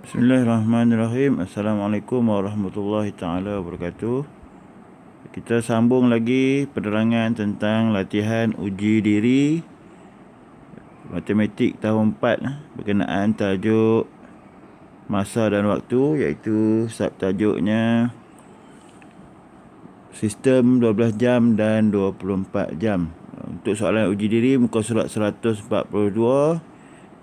Bismillahirrahmanirrahim. Assalamualaikum warahmatullahi taala wabarakatuh. Kita sambung lagi penerangan tentang latihan uji diri matematik tahun 4 berkenaan tajuk masa dan waktu, iaitu subtajuknya sistem 12 jam dan 24 jam. Untuk soalan uji diri muka surat 142,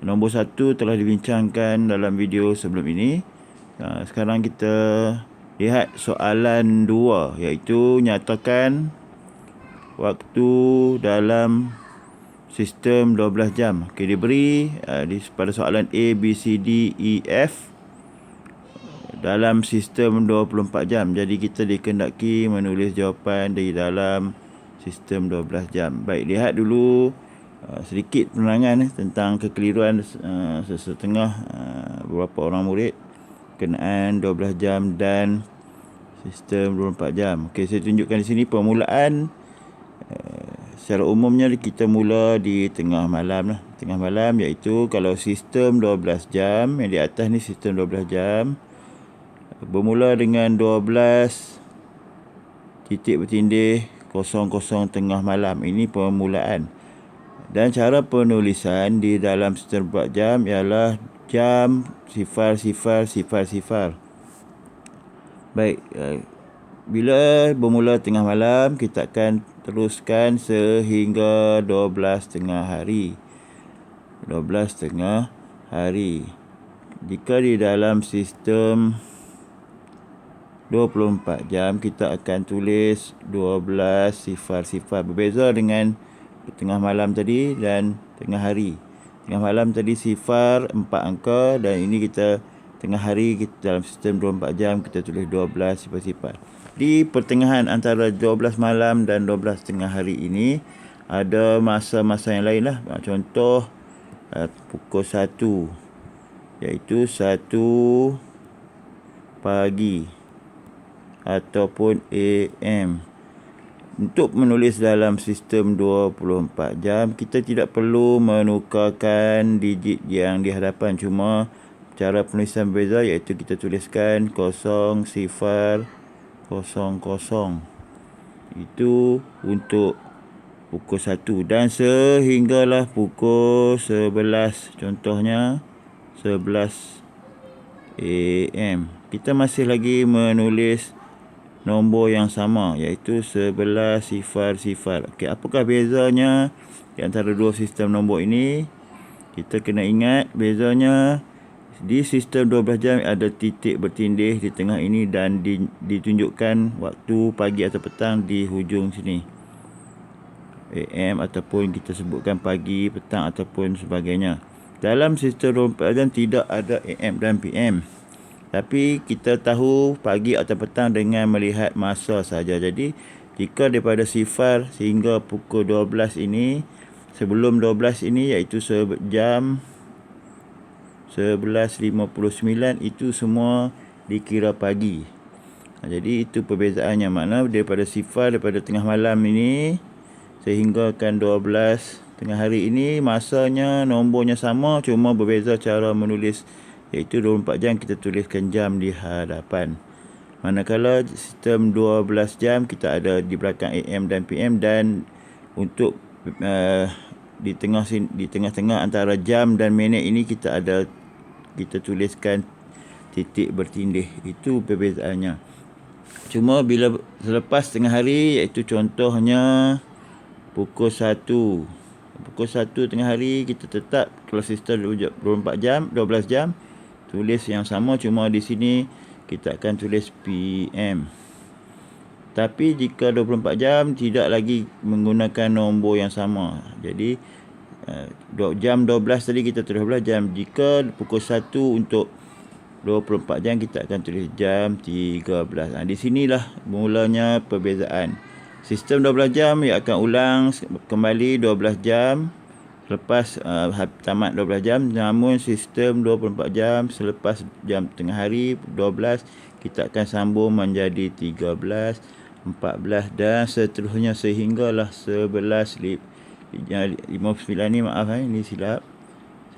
nombor 1 telah dibincangkan dalam video sebelum ini. Sekarang kita lihat soalan 2, iaitu nyatakan waktu dalam sistem 12 jam. Okey, diberi pada soalan A, B, C, D, E, F dalam sistem 24 jam. Jadi kita dikehendaki menulis jawapan di dalam sistem 12 jam. Baik, lihat dulu sedikit penerangan tentang kekeliruan sesetengah beberapa orang murid berkenaan 12 jam dan sistem 24 jam. Okey, saya tunjukkan di sini permulaan. Secara umumnya kita mula di tengah malam lah. Tengah malam, iaitu kalau sistem 12 jam, yang di atas ni sistem 12 jam, bermula dengan 12 titik bertindih 00 tengah malam. Ini permulaan. Dan cara penulisan di dalam sistem 24 jam ialah jam 00:00. Baik, bila bermula tengah malam, kita akan teruskan sehingga 12 tengah hari. 12 tengah hari. Jika di dalam sistem 24 jam, kita akan tulis 12:00. Berbeza dengan tengah malam tadi dan tengah hari. Tengah malam tadi 0 4 angka, dan ini kita tengah hari, kita dalam sistem 24 jam kita tulis 12:00. Di pertengahan antara 12 malam dan 12 tengah hari ini ada masa-masa yang lain lah. Contoh pukul 1, iaitu 1 pagi ataupun AM. Untuk menulis dalam sistem 24 jam, kita tidak perlu menukarkan digit yang di hadapan. Cuma cara penulisan berbeza, iaitu kita tuliskan 00:00. Itu untuk pukul 1. Dan sehinggalah pukul 11, contohnya 11 AM. Kita masih lagi menulis nombor yang sama, iaitu 11:00. Okey, apakah bezanya di antara dua sistem nombor ini? Kita kena ingat bezanya di sistem 12 jam ada titik bertindih di tengah ini dan ditunjukkan waktu pagi atau petang di hujung sini. AM ataupun kita sebutkan pagi, petang ataupun sebagainya. Dalam sistem 24 jam tidak ada AM dan PM. Tapi kita tahu pagi atau petang dengan melihat masa saja. Jadi jika daripada 0 sehingga pukul 12 ini, sebelum 12 ini, iaitu jam 11:59, itu semua dikira pagi. Jadi itu perbezaannya. Makna daripada 0, daripada tengah malam ini sehingga kan 12 tengah hari ini, masanya, nombornya sama, cuma berbeza cara menulis, iaitu 24 jam kita tuliskan jam di hadapan. Manakala sistem 12 jam kita ada di belakang AM dan PM, dan untuk di tengah-tengah antara jam dan minit ini kita tuliskan titik bertindih. Itu perbezaannya. Cuma bila selepas tengah hari, iaitu contohnya pukul 1. Pukul 1 tengah hari, kita tetap kalau sistem 24 jam, 12 jam, tulis yang sama, cuma di sini kita akan tulis PM. Tapi jika 24 jam tidak lagi menggunakan nombor yang sama. Jadi jam 12 tadi kita tulis 12 jam. Jika pukul 1 untuk 24 jam, kita akan tulis jam 13. Di sinilah mulanya perbezaan. Sistem 12 jam ia akan ulang kembali 12 jam selepas tamat 12 jam. Namun sistem 24 jam selepas jam tengah hari 12, kita akan sambung menjadi 13, 14 dan seterusnya sehinggalah 11:59 ni, maaf ini silap.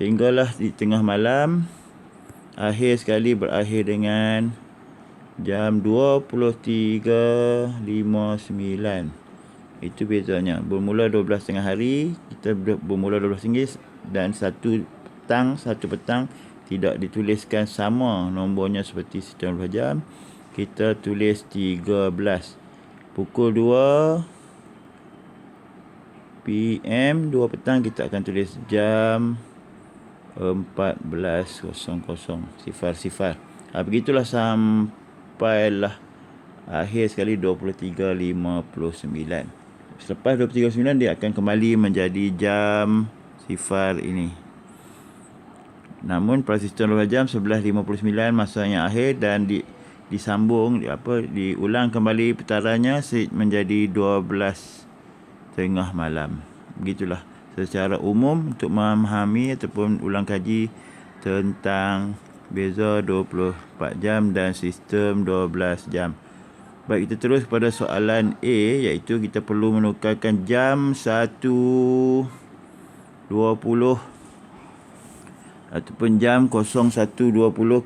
Sehinggalah di tengah malam akhir sekali berakhir dengan jam 23.59. Itu bezanya. Bermula 12 tengah hari, kita bermula 12 ringgit, dan satu petang tidak dituliskan sama nombornya seperti sistem 12 jam. Kita tulis 13. Pukul 2 PM, 2 petang, kita akan tulis jam 14.00. Begitulah sampailah akhir sekali 23.59. Selepas 23.59 dia akan kembali menjadi jam sifar ini. Namun pada sistem 12 jam 11.59 masanya akhir, dan disambung diulang kembali putarannya menjadi 12 tengah malam. Begitulah secara umum untuk memahami ataupun ulang kaji tentang beza 24 jam dan sistem 12 jam. Baik, kita terus kepada soalan A, iaitu kita perlu menukarkan jam 1.20 ataupun jam 01.20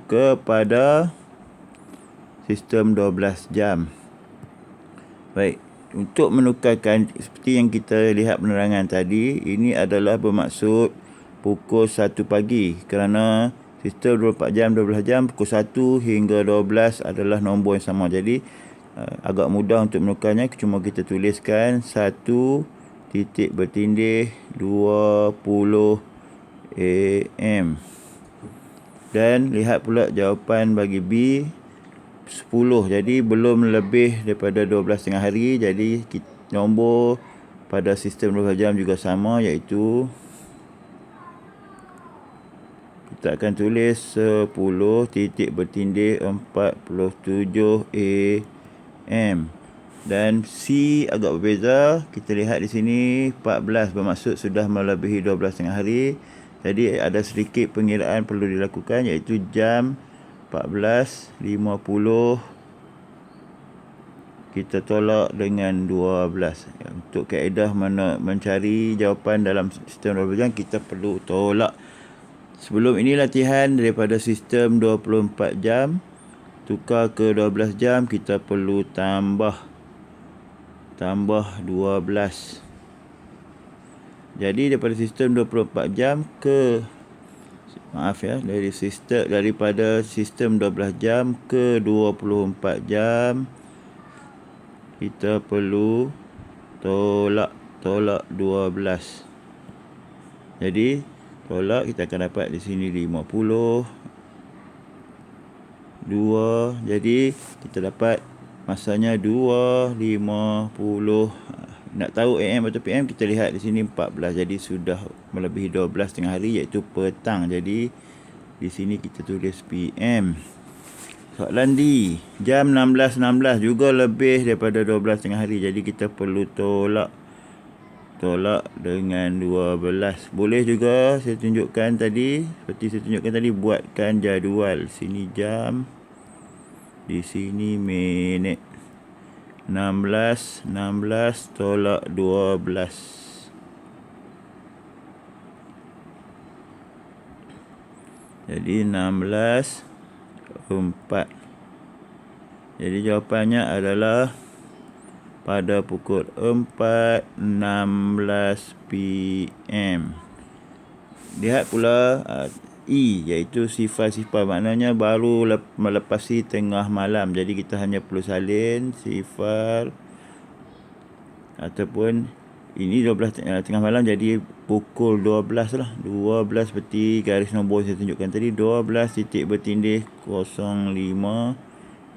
kepada sistem 12 jam. Baik, untuk menukarkan seperti yang kita lihat penerangan tadi, ini adalah bermaksud pukul 1 pagi, kerana sistem 24 jam, 12 jam, pukul 1 hingga 12 adalah nombor yang sama. Jadi agak mudah untuk menukarnya. Cuma kita tuliskan 1 titik bertindih 20 AM. Dan lihat pula jawapan bagi B 10. Jadi belum lebih daripada 12 tengah hari. Jadi nombor pada sistem 12 jam juga sama, iaitu kita akan tulis 10 titik bertindih 47 AM. Dan C agak berbeza. Kita lihat di sini 14 bermaksud sudah melebihi 12 tengah hari. Jadi ada sedikit pengiraan perlu dilakukan, iaitu jam 14.50 kita tolak dengan 12. Untuk kaedah mencari jawapan dalam sistem 12 jam, kita perlu tolak. Sebelum ini latihan daripada sistem 24 jam tukar ke 12 jam, kita perlu tambah 12. Jadi daripada sistem 24 jam daripada sistem 12 jam ke 24 jam, kita perlu tolak 12. Jadi tolak, kita akan dapat di sini 50. 2. Jadi kita dapat masanya 2.50. Nak tahu AM atau PM, kita lihat di sini 14. Jadi sudah melebihi 12 tengah hari, iaitu petang. Jadi di sini kita tulis PM. Soalan D, jam 16.16 juga lebih daripada 12 tengah hari. Jadi kita perlu tolak dengan 12. Boleh juga saya tunjukkan tadi, seperti saya tunjukkan tadi, buatkan jadual. Sini jam, di sini minit. 16 tolak 12. Jadi 16 4. Jadi jawapannya adalah pada pukul 4.16 PM. Lihat pula E, iaitu sifar-sifar, maknanya baru melepasi tengah malam. Jadi kita hanya perlu salin sifar, ataupun ini 12 tengah malam, jadi pukul 12 lah. 12 seperti garis nombor saya tunjukkan tadi, 12 titik bertindih 05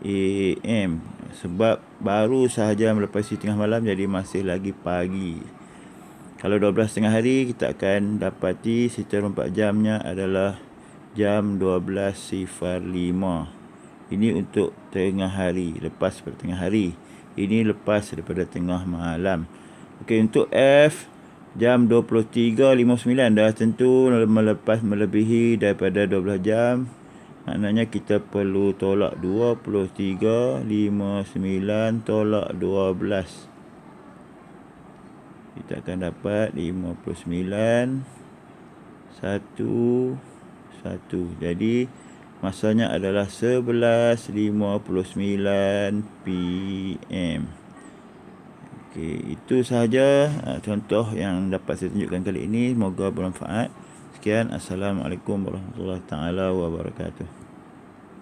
AM. Sebab baru sahaja melepasi tengah malam, jadi masih lagi pagi. Kalau 12 tengah hari, kita akan dapati sistem 24 jamnya adalah jam 12.05. Ini untuk tengah hari, lepas daripada tengah hari. Ini lepas daripada tengah malam. Okey, untuk F, jam 23.59 dah tentu melebihi daripada 12 jam. Maknanya kita perlu tolak 23.59 tolak 12. Kita akan dapat 59 1. Jadi masanya adalah 11:59 PM. Okey, itu sahaja contoh yang dapat saya tunjukkan kali ini. Semoga bermanfaat. Sekian, Assalamualaikum warahmatullahi taala wabarakatuh.